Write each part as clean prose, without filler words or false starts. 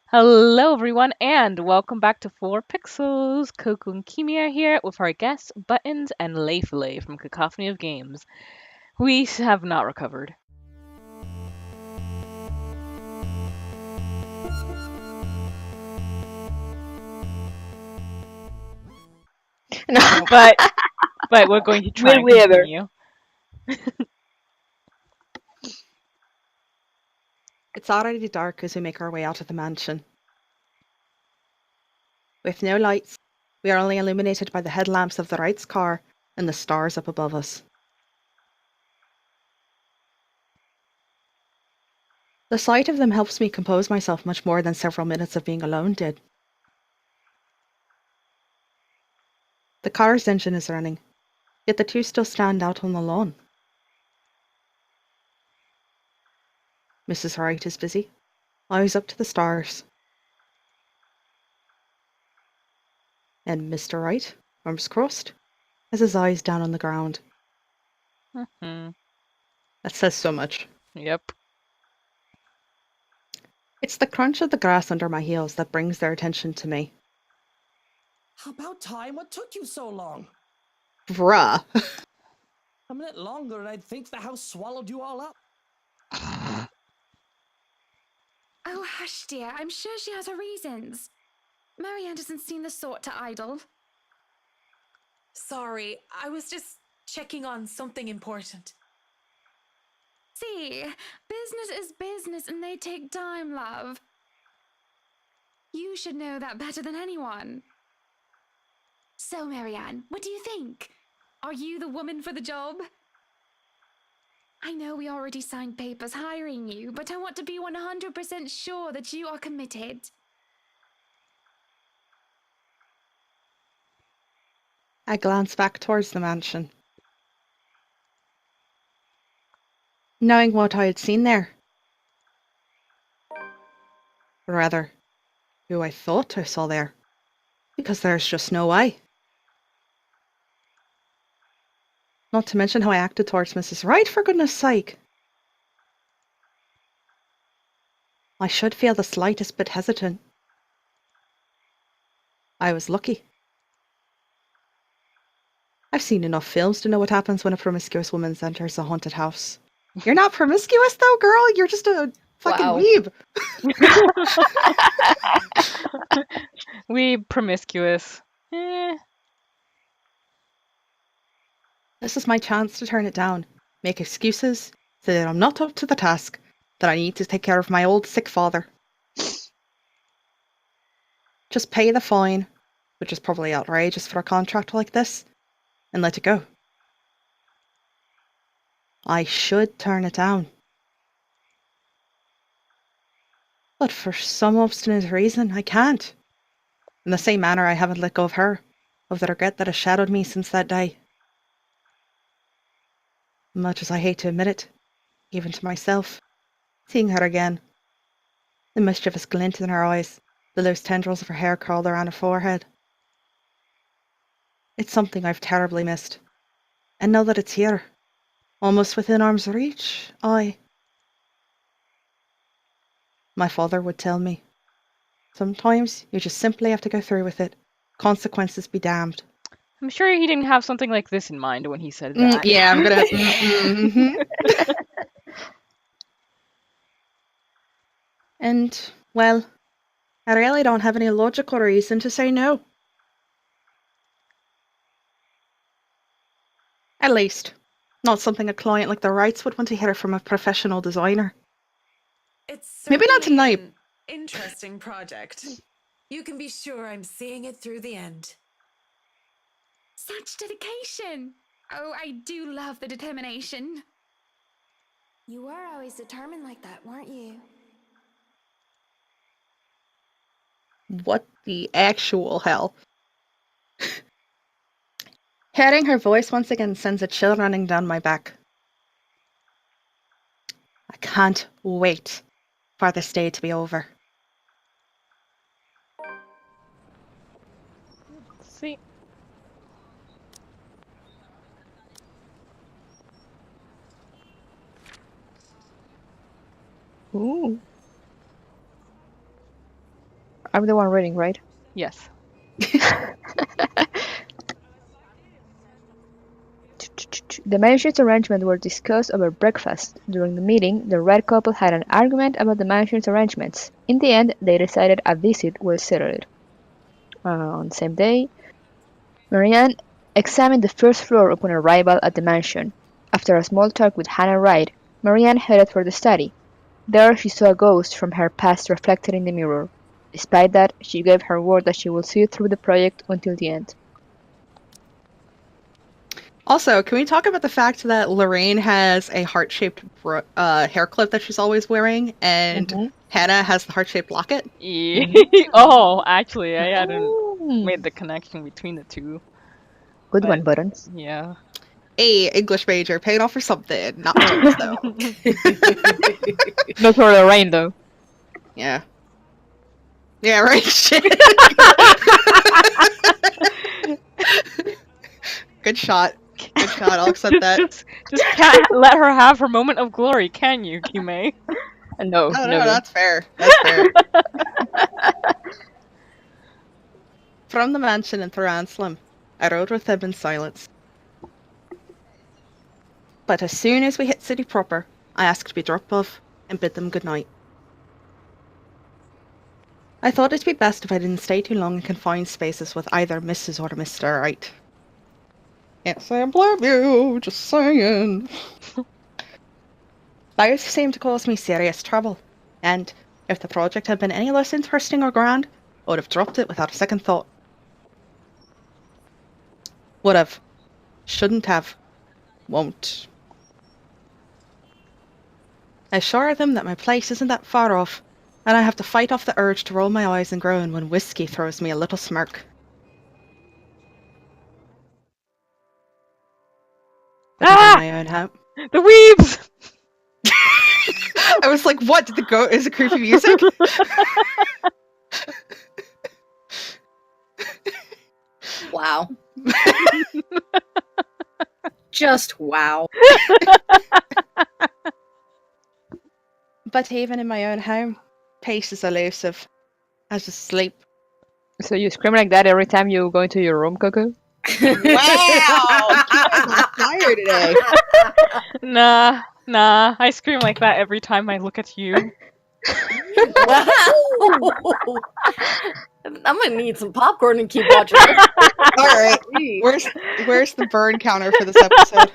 Hello, everyone, and welcome back to 4pixels. Coco and Kimia here with our guests, Buttons and Layfilay from Cacophony of Games. We have not recovered, No, but we're going to try will and we ever? continue. It's already dark as we make our way out of the mansion. With no lights, we are only illuminated by the headlamps of the Wright's car and the stars up above us. The sight of them helps me compose myself much more than several minutes of being alone did. The car's engine is running, yet the two still stand out on the lawn. Mrs. Wright is busy, eyes up to the stars. And Mr. Wright, arms crossed, has his eyes down on the ground. Hmm. That says so much. Yep. It's the crunch of the grass under my heels that brings their attention to me. About time. What took you so long? Bruh. A minute longer and I'd think the house swallowed you all up. Oh, hush, dear. I'm sure she has her reasons. Marianne doesn't seem the sort to idle. Sorry, I was just checking on something important. See, business is business and they take time, love. You should know that better than anyone. So, Marianne, what do you think? Are you the woman for the job? I know we already signed papers hiring you, but I want to be 100% sure that you are committed. I glance back towards the mansion. Knowing what I had seen there. Or rather, who I thought I saw there. Because there's just no way. Not to mention how I acted towards Mrs. Wright, for goodness sake. I should feel the slightest bit hesitant. I was lucky. I've seen enough films to know what happens when a promiscuous woman enters a haunted house. You're not promiscuous though, girl. You're just a fucking Wow. weeb. We promiscuous. Eh. This is my chance to turn it down. Make excuses, say that I'm not up to the task, that I need to take care of my old sick father. Just pay the fine, which is probably outrageous for a contract like this, and let it go. I should turn it down. But for some obstinate reason, I can't. In the same manner I haven't let go of her, of the regret that has shadowed me since that day. Much as I hate to admit it, even to myself, seeing her again, the mischievous glint in her eyes, the loose tendrils of her hair curled around her forehead. It's something I've terribly missed. And now that it's here, almost within arm's reach, my father would tell me, sometimes you just simply have to go through with it. Consequences be damned. I'm sure he didn't have something like this in mind when he said that. Yeah, I'm gonna. Mm-hmm. And, well, I really don't have any logical reason to say no. At least, not something a client like the Wrights would want to hear from a professional designer. It's Maybe not certainly tonight. an interesting project. You can be sure I'm seeing it through the end. Such dedication! Oh, I do love the determination. You were always determined like that, weren't you? What the actual hell? Hearing her voice once again sends a chill running down my back. I can't wait for this day to be over. See, Ooh. I'm the one reading, right? Yes. The mansion's arrangements were discussed over breakfast. During the meeting, the red couple had an argument about the mansion's arrangements. In the end, they decided a visit will settle it. On the same day, Marianne examined the first floor upon arrival at the mansion. After a small talk with Hannah Wright, Marianne headed for the study. There she saw a ghost from her past reflected in the mirror. Despite that, she gave her word that she will see through the project until the end. Also, can we talk about the fact that Lorraine has a heart-shaped hair clip that she's always wearing, and Hannah has the heart-shaped locket? Oh, actually, I hadn't Mm. made the connection between the two. Good But one, Buttons. yeah. A English major, paying off for something. Not much, though. Not for Lorraine, though. Yeah. Yeah, right. Shit. Good shot. Good shot. I'll accept that. Just can't let her have her moment of glory, can you, Kime? No, No, never. that's fair. That's fair. From the mansion in Tharanslam, I rode with them in silence. But as soon as we hit city proper, I asked to be dropped off and bid them good night. I thought it'd be best if I didn't stay too long in confined spaces with either Mrs. or Mr. Wright. Can't say I blame you, just saying. Life seemed to cause me serious trouble, and if the project had been any less interesting or grand, I would have dropped it without a second thought. Would have. Shouldn't have. Won't. I assure them that my place isn't that far off, and I have to fight off the urge to roll my eyes and groan when whiskey throws me a little smirk. But even Ah! my own house. The weebs! I was like, what? Did the goat? Is it creepy music? Wow. Just wow. But even in my own home, peace is elusive. As is sleep. So you scream like that every time you go into your room, Coco? Wow! Kira's on fire today. Nah, I scream like that every time I look at you. Wow. I'm gonna need some popcorn and keep watching this. Alright. Where's the burn counter for this episode?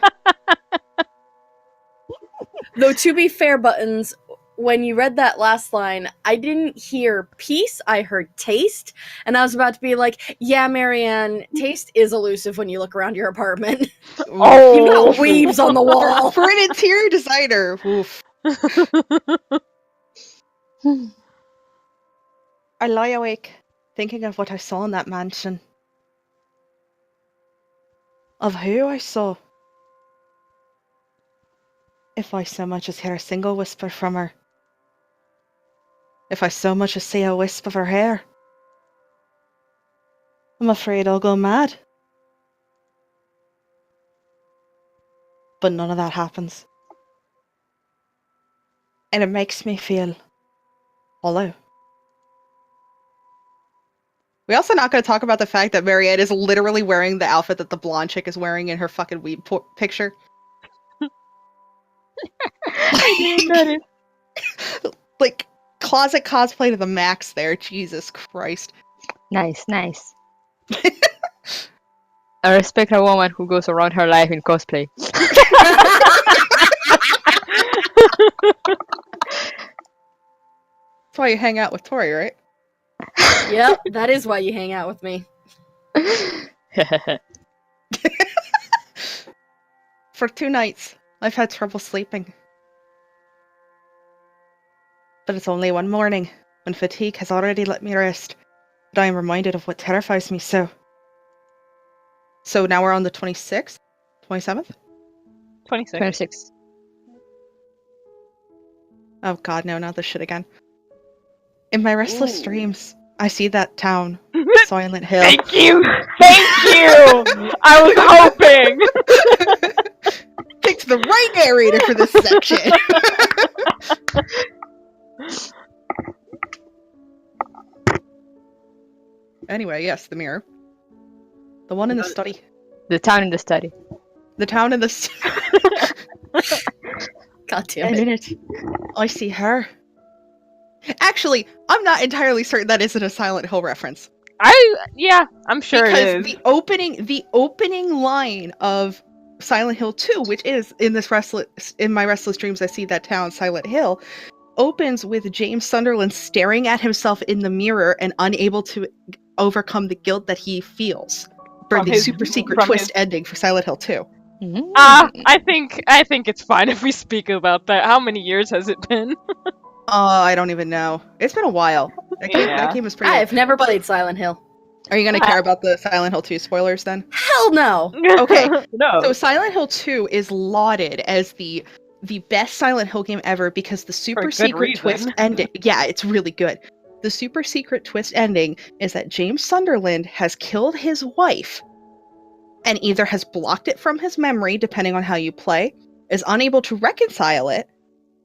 Though to be fair, Buttons, when you read that last line, I didn't hear peace, I heard taste, and I was about to be like, yeah, Marianne, taste is elusive when you look around your apartment. Oh! You've got weebs on the wall. For an interior designer. Oof. I lie awake, thinking of what I saw in that mansion. Of who I saw. If I so much as hear a single whisper from her. If I so much as see a wisp of her hair. I'm afraid I'll go mad. But none of that happens. And it makes me feel hollow. We're also not going to talk about the fact that Marianne is literally wearing the outfit that the blonde chick is wearing in her fucking weeb picture. Like, closet cosplay to the max there. Jesus Christ. Nice. I respect a woman who goes around her life in cosplay. That's why you hang out with Tori, right? Yep, that is why you hang out with me. For 2 nights, I've had trouble sleeping. But it's only one morning, when fatigue has already let me rest, that I am reminded of what terrifies me so. So now we're on the 26th? 27th? 26. 26. Oh god, no, not this shit again. In my restless dreams, I see that town, Silent Hill. Thank you! I was hoping! Picked the right narrator for this section! Anyway, yes, the mirror. The one in the study. The town in the study. The town in the study. God damn And it. in it, I see her. Actually, I'm not entirely certain that isn't a Silent Hill reference. I'm sure Because it is. the opening line of Silent Hill 2, which is in my Restless Dreams I See That Town, Silent Hill, opens with James Sunderland staring at himself in the mirror and unable to overcome the guilt that he feels for From the his- super secret from twist his- ending for Silent Hill 2. I think it's fine if we speak about that. How many years has it been? I don't even know. It's been a while. That game was pretty old. I've never played Silent Hill. Are you going to care about the Silent Hill 2 spoilers then? Hell no. Okay. No. So Silent Hill 2 is lauded as the best Silent Hill game ever because the super good secret reason. twist ending. Yeah, it's really good. The super secret twist ending is that James Sunderland has killed his wife and either has blocked it from his memory, depending on how you play, is unable to reconcile it,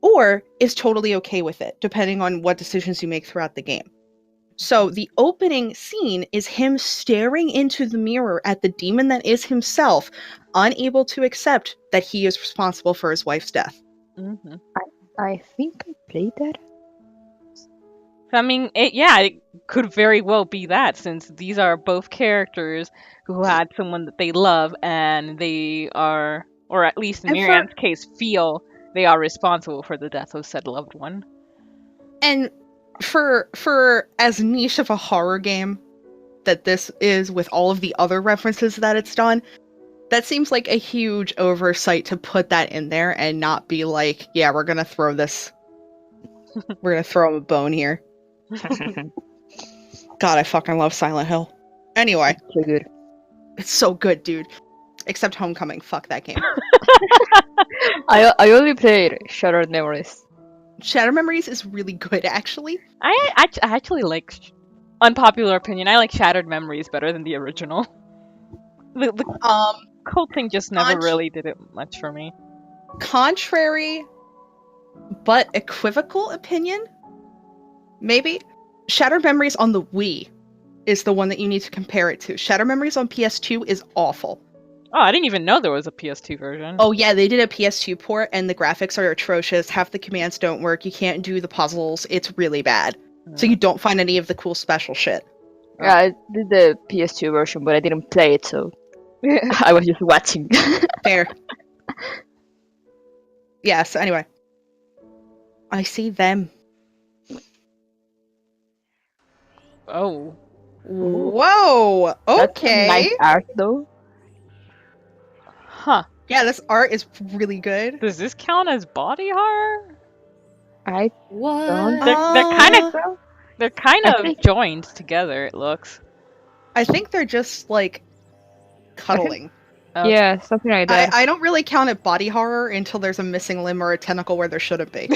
or is totally okay with it, depending on what decisions you make throughout the game. So the opening scene is him staring into the mirror at the demon that is himself, unable to accept that he is responsible for his wife's death. Mm-hmm. I think I played that. I mean, it could very well be that, since these are both characters who had someone that they love, and they are, or at least in And Miriam's case, feel they are responsible for the death of said loved one. And for as niche of a horror game that this is, with all of the other references that it's done, that seems like a huge oversight to put that in there and not be like, yeah, we're gonna throw this. We're gonna throw him a bone here. God, I fucking love Silent Hill. Anyway, So good. it's so good, dude. Except Homecoming. Fuck that game. I only played Shattered Memories. Shadow Memories is really good, actually. I actually like, unpopular opinion, I like Shattered Memories better than the original. The cult thing just never really did it much for me. Contrary but equivocal opinion, maybe, Shattered Memories on the Wii is the one that you need to compare it to. Shattered Memories on PS2 is awful. Oh, I didn't even know there was a PS2 version. Oh yeah, they did a PS2 port and the graphics are atrocious. Half the commands don't work. You can't do the puzzles. It's really bad. So you don't find any of the cool special shit. Yeah, I did the PS2 version, but I didn't play it, so I was just watching. Fair. Yeah, so anyway. I see them. Oh. Whoa! That's some Okay. nice art, though. Huh. Yeah, this art is really good. Does this count as body horror? I What? don't They're kind I of think- joined together, it looks. I think they're just, like, cuddling. Oh. Yeah, something like that. I don't really count it body horror until there's a missing limb or a tentacle where there shouldn't be.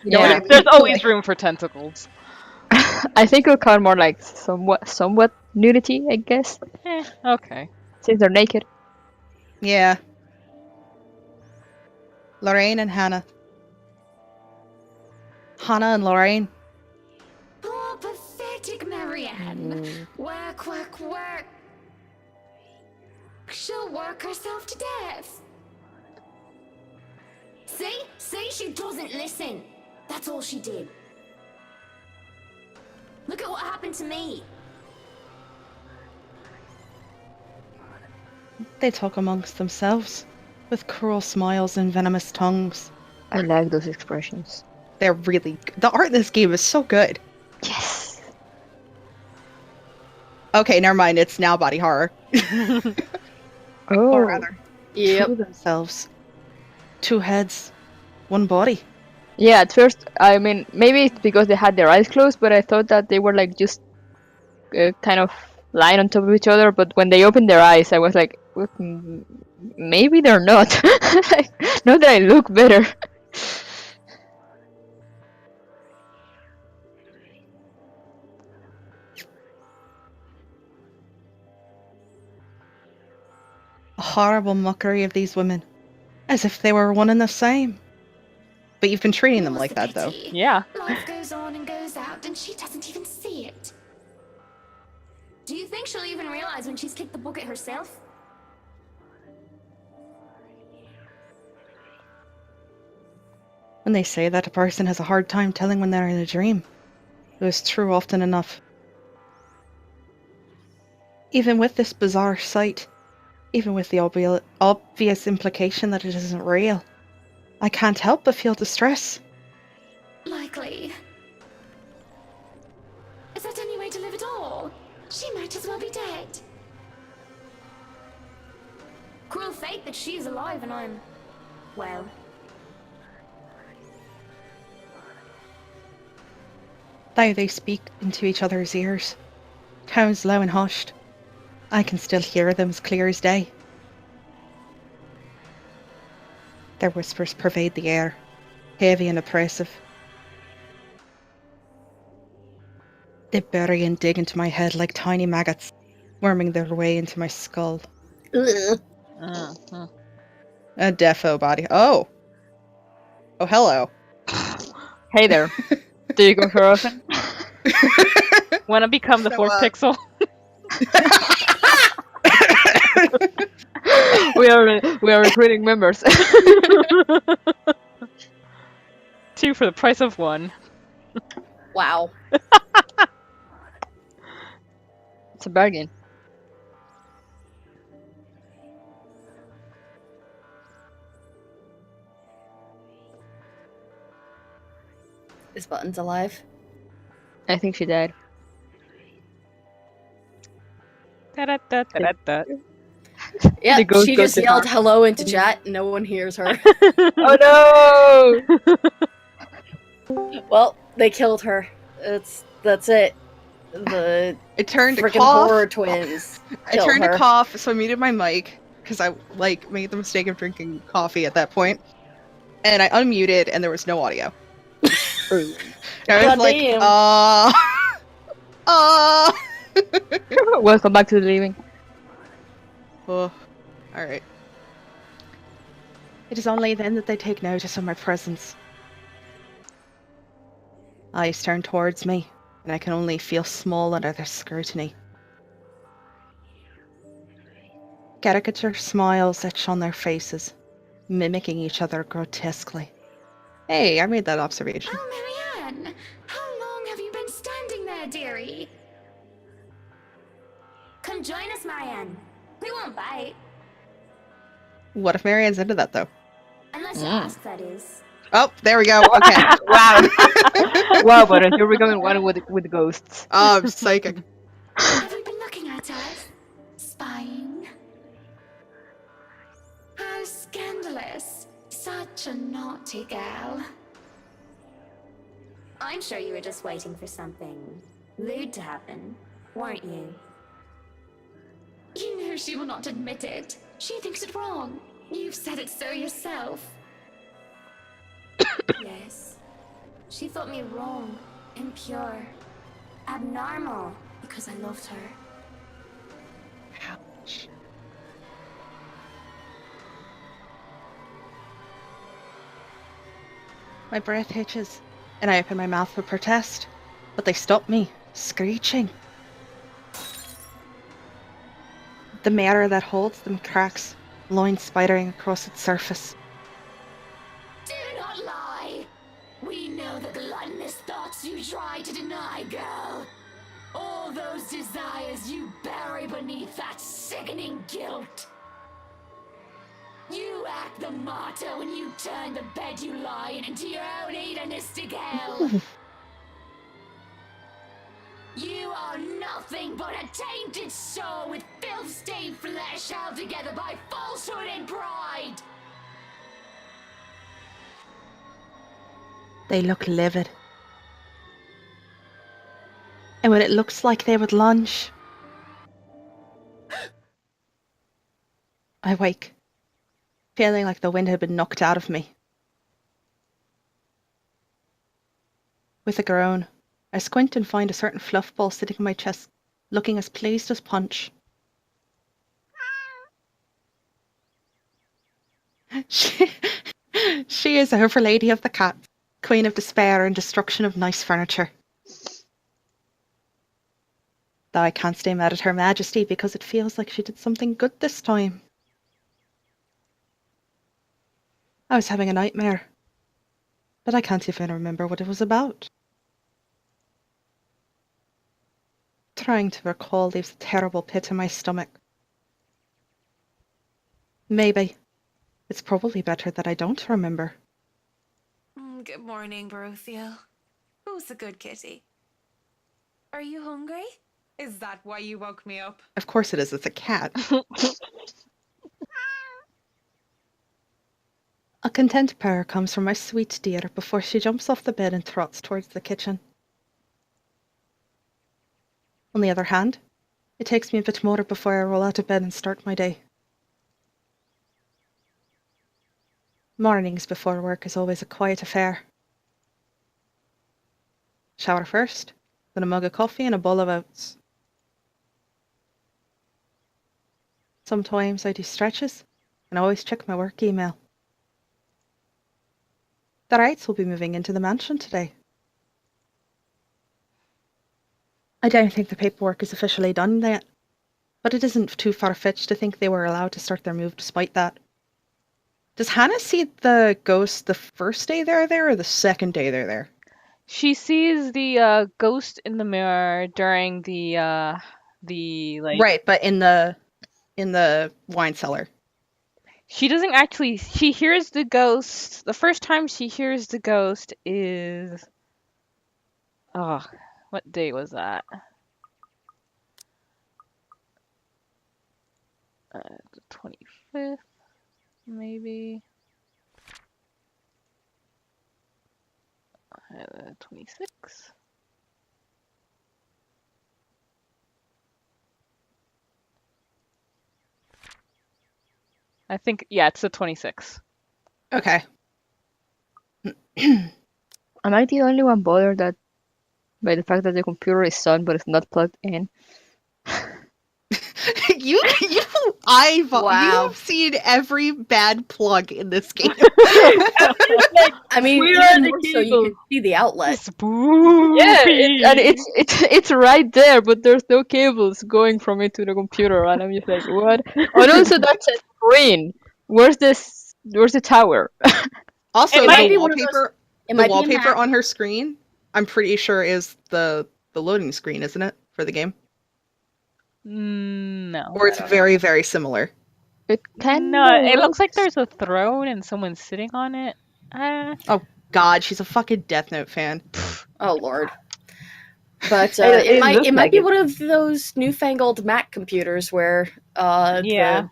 You know what I Yeah. mean? There's always room for tentacles. I think it'll count more like somewhat nudity, I guess, Okay. since they're naked. Yeah. Lorraine and Hannah. Hannah and Lorraine. Poor pathetic Marianne. Work, work, work. She'll work herself to death. See? See? She doesn't listen. That's all she did. Look at what happened to me. They talk amongst themselves, with cruel smiles and venomous tongues. I like those expressions. They're really the art in this game is so good. Yes. Okay, never mind. It's now body horror. Oh, Or rather, Yep. to themselves. Two heads, one body. yeah. At first, I mean, maybe it's because they had their eyes closed, but I thought that they were like just kind of lying on top of each other. But when they opened their eyes, I was like, maybe they're not. Like, not that I look better. A horrible mockery of these women, as if they were one and the same. But you've been treating them What's like the that, though. pity? Yeah. Life goes on and goes out, and she doesn't even see it. think she'll even realize when she's kicked the bucket herself? When they say that a person has a hard time telling when they're in a dream, it was true often enough. Even with this bizarre sight, even with the obvious implication that it isn't real, I can't help but feel distress. Likely. Is that any way to live at all? She might as well be dead. Cruel fate that she's alive and I'm... well... Now they speak into each other's ears, tones low and hushed. I can still hear them as clear as day. Their whispers pervade the air, heavy and oppressive. They bury and dig into my head like tiny maggots, worming their way into my skull. Ugh. A defo body. Oh, hello. Hey there. Do you go surfing? Wanna become the So, 4pixel? We are recruiting members. 2 for the price of 1. Wow. It's a bargain. Is Buttons alive? I think she died. Da-da-da-da-da. Yeah, The ghost she goes just to yelled her. hello into chat. No one hears her. Oh no! Well, they killed her. That's it. The I turned to freaking cough. horror twins. I killed turned her. to cough, so I muted my mic because I made the mistake of drinking coffee at that point, and I unmuted, and there was no audio. And I was like, Oh. Welcome back to the living. Oh, all right. It is only then that they take notice of my presence. Eyes turn towards me, and I can only feel small under their scrutiny. Caricature smiles etch on their faces, mimicking each other grotesquely. Hey, I made that observation. Oh, Marianne! How long have you been standing there, dearie? Come join us, Marianne. We won't bite. What if Marianne's into that, though? Unless you ask, that is. Oh, there we go. Okay. Wow. Wow, but here we're going one with ghosts. Oh, I'm psychic. Have you been looking at us? Spying? How scandalous. Such a naughty girl. I'm sure you were just waiting for something lewd to happen, weren't you? You know she will not admit it. She thinks it wrong. You've said it so yourself. Yes. She thought me wrong, impure, abnormal, because I loved her. Ouch. My breath hitches, and I open my mouth for protest, but they stop me, screeching. The mirror that holds them cracks, line spidering across its surface. Do not lie! We know the gluttonous thoughts you try to deny, girl. All those desires you bury beneath that sickening guilt. You act the martyr when you turn the bed you lie in into your own hedonistic hell. You are nothing but a tainted soul with filth-stained flesh held together by falsehood and pride. They look livid. And when it looks like they would lunge, I wake, feeling like the wind had been knocked out of me. With a groan, I squint and find a certain fluff ball sitting in my chest, looking as pleased as Punch. She is Overlady of the Cat, Queen of Despair and Destruction of Nice Furniture. Though I can't stay mad at Her Majesty because it feels like she did something good this time. I was having a nightmare, but I can't even remember what it was about. Trying to recall leaves a terrible pit in my stomach. Maybe. It's probably better that I don't remember. Good morning, Baruthio. Who's the good kitty? Are you hungry? Is that why you woke me up? Of course it is, it's a cat. A content purr comes from my sweet dear before she jumps off the bed and trots towards the kitchen. On the other hand, it takes me a bit more before I roll out of bed and start my day. Mornings before work is always a quiet affair. Shower first, then a mug of coffee and a bowl of oats. Sometimes I do stretches, and I always check my work email. The Wrights will be moving into the mansion today. I don't think the paperwork is officially done yet, but it isn't too far-fetched to think they were allowed to start their move despite that. Does Hannah see the ghost the first day they're there or the second day they're there? She sees the ghost in the mirror during the like. Right, but in the wine cellar. She doesn't actually. She hears the ghost. The first time she hears the ghost is. Oh, what day was that? The 25th, maybe. 26th. I think, yeah, it's the 26th. Okay. Am I the only one bothered by the fact that the computer is on but it's not plugged in? You Wow. have seen every bad plug in this game. I mean, Where are even the more so you cables? can see the outlet. Spooky. Yeah, it's right there, but there's no cables going from it to the computer, and I'm just like, what? And also, that's a screen. Where's the tower? Also, It might the be one of those- wallpaper, It the might be a wallpaper map. on her screen, I'm pretty sure is the loading screen, isn't it, for the game? No. Or it's very, very similar. It kind No, it looks like there's a throne and someone sitting on it. Oh God, she's a fucking Death Note fan. Oh Lord. But It it looks might like be it. one of those newfangled Mac computers where Yeah. the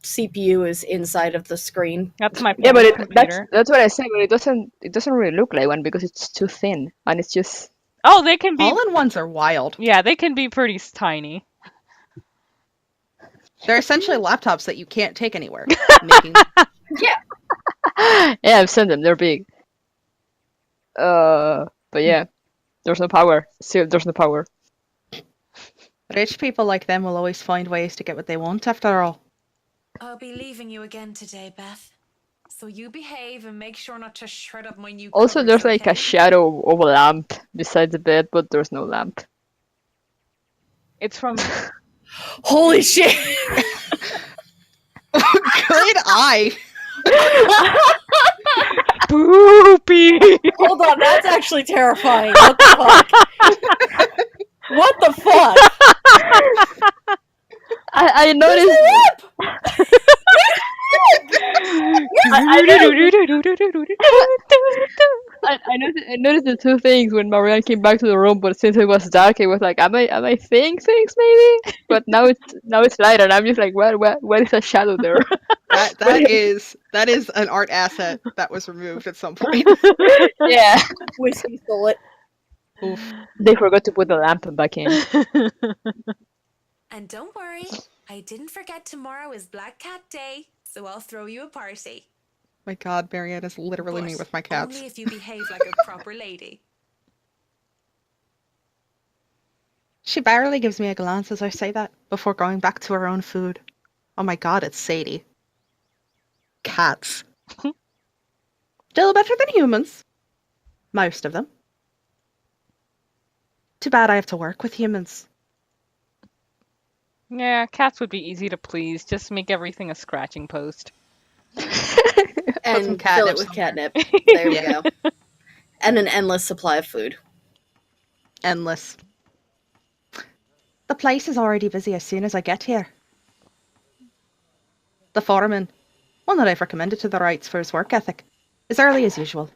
CPU is inside of the screen. That's my Yeah, but parents' computer. that's what I said. But it doesn't really look like one because it's too thin, and it's just Oh, they can be. All-in-ones are wild. Yeah, they can be pretty tiny. They're essentially laptops that you can't take anywhere. Making... yeah, I've seen them. They're big. But yeah, there's no power. Still, there's no power. Rich people like them will always find ways to get what they want, after all. I'll be leaving you again today, Beth. So you behave and make sure not to shred up my new Also, covers, there's like a okay? shadow of a lamp beside the bed, but there's no lamp. It's from. Holy shit! Good eye! Boopy! Hold on, that's actually terrifying. What the fuck? What the fuck? I noticed. I noticed the two things when Marianne came back to the room, but since it was dark, it was like, am I seeing things maybe? But now it's light, and I'm just like, what is a shadow there? That is an art asset that was removed at some point. Yeah, Whiskey stole it. Oof. they forgot to put the lamp back in. And don't worry, I didn't forget tomorrow is Black Cat Day, so I'll throw you a party. My God, Marianne is literally me But with my cats. only if you behave like a proper lady. She barely gives me a glance as I say that, before going back to her own food. Oh my God, it's Sadie. Cats. Still better than humans. Most of them. Too bad I have to work with humans. Yeah, cats would be easy to please. Just make everything a scratching post. And some fill catnip it with somewhere. catnip. There we Yeah. go. And an endless supply of food. Endless. The place is already busy as soon as I get here. The foreman, one that I've recommended to the Wrights for his work ethic, is early as usual.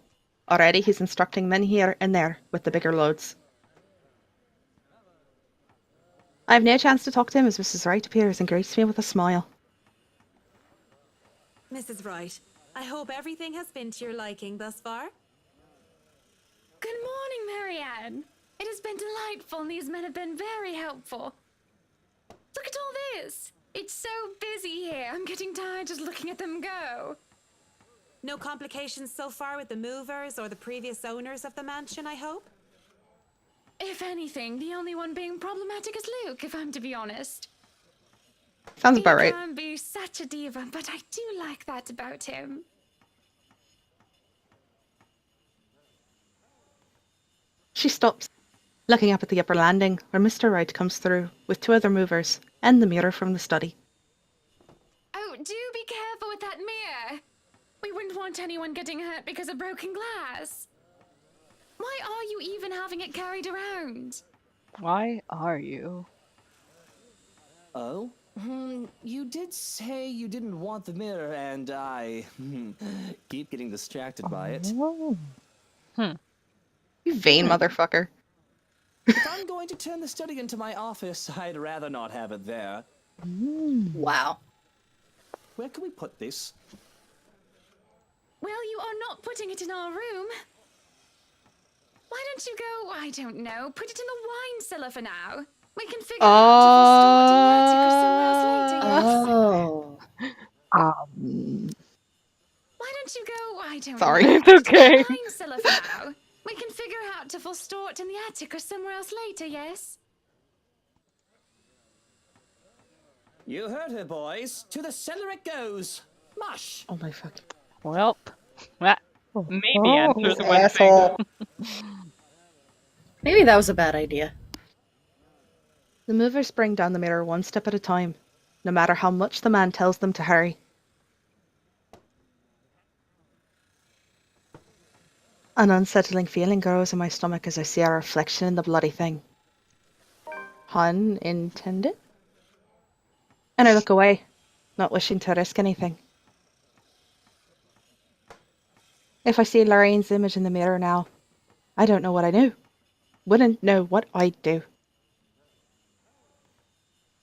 Already he's instructing men here and there with the bigger loads. I have no chance to talk to him as Mrs. Wright appears and greets me with a smile. Mrs. Wright, I hope everything has been to your liking thus far. Good morning, Marianne. It has been delightful, and these men have been very helpful. Look at all this. It's so busy here. I'm getting tired just looking at them go. No complications so far with the movers or the previous owners of the mansion, I hope? If anything, the only one being problematic is Luke, if I'm to be honest. Sounds about He right. can be such a diva, but I do like that about him. She stops, looking up at the upper landing where Mr. Wright comes through with 2 other movers and the mirror from the study. Oh, do be careful with that mirror. We wouldn't want anyone getting hurt because of broken glass. Why are you even having it carried around? Why are you? Oh? You did say you didn't want the mirror, and I keep getting distracted by it. Oh. You vain motherfucker. If I'm going to turn the study into my office, I'd rather not have it there. Wow. Where can we put this? Well, you are not putting it in our room. Why don't you go, I don't know, put it in the wine cellar for now. We can figure out to store it in the attic or somewhere else later, yes? Oh. Why don't you go, I don't Sorry. know, It's put it in okay. the wine cellar for now. We can figure out to store it in the attic or somewhere else later, yes? You heard her, boys. To the cellar it goes. Mush! Oh my fuck. Well, that maybe answers one thing. Asshole. Maybe that was a bad idea. The movers bring down the mirror one step at a time, no matter how much the man tells them to hurry. An unsettling feeling grows in my stomach as I see our reflection in the bloody thing. Pun intended? And I look away, not wishing to risk anything. If I see Lorraine's image in the mirror now, I don't know what I do. Wouldn't know what I'd do.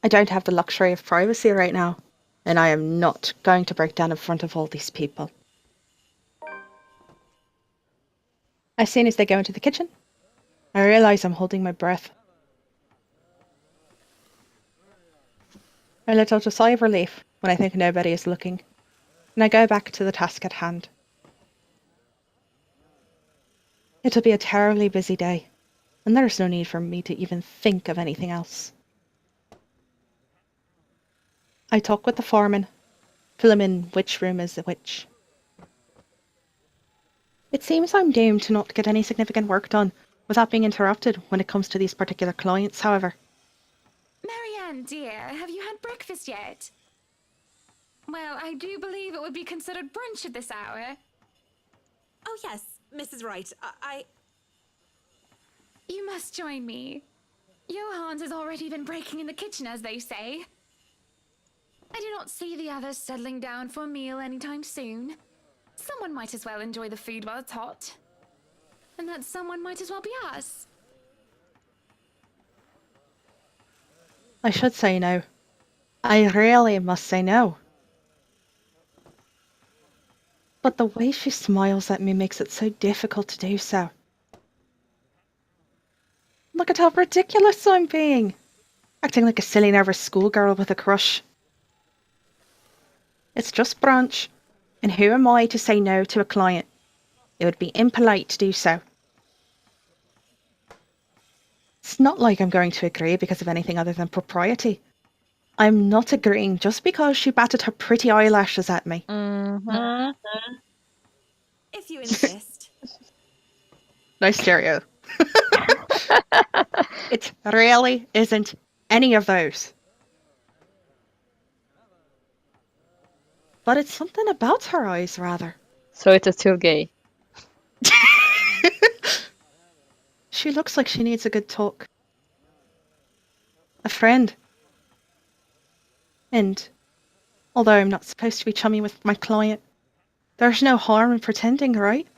I don't have the luxury of privacy right now, and I am not going to break down in front of all these people. As soon as they go into the kitchen, I realise I'm holding my breath. I let out a sigh of relief when I think nobody is looking, and I go back to the task at hand. It'll be a terribly busy day, and there's no need for me to even think of anything else. I talk with the foreman, fill him in which room is which. It seems I'm doomed to not get any significant work done without being interrupted when it comes to these particular clients, however. Marianne, dear, have you had breakfast yet? Well, I do believe it would be considered brunch at this hour. Oh, yes, Mrs. Wright. You must join me. Johans has already been breaking in the kitchen, as they say. I do not see the others settling down for a meal anytime soon. Someone might as well enjoy the food while it's hot. And that someone might as well be us. I should say no. I really must say no. But the way she smiles at me makes it so difficult to do so. Look at how ridiculous I'm being. Acting like a silly nervous schoolgirl with a crush. It's just brunch, and who am I to say no to a client? It would be impolite to do so. It's not like I'm going to agree because of anything other than propriety. I'm not agreeing just because she batted her pretty eyelashes at me. If you insist. Nice stereo. It really isn't any of those. but it's something about her eyes, rather. So it's still gay. She looks like she needs a good talk. A friend. And although I'm not supposed to be chummy with my client, there's no harm in pretending, right?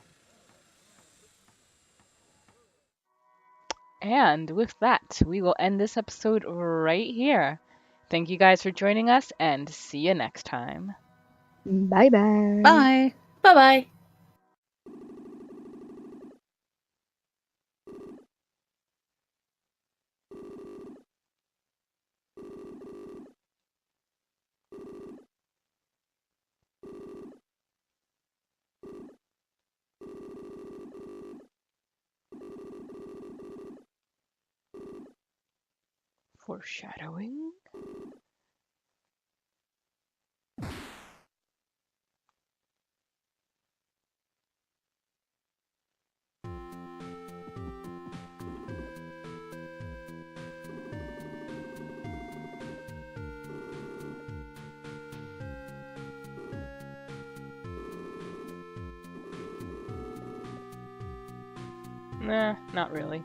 And with that, we will end this episode right here. Thank you guys for joining us, and see you next time. Bye bye. Bye. Bye bye. Foreshadowing. Nah, not really.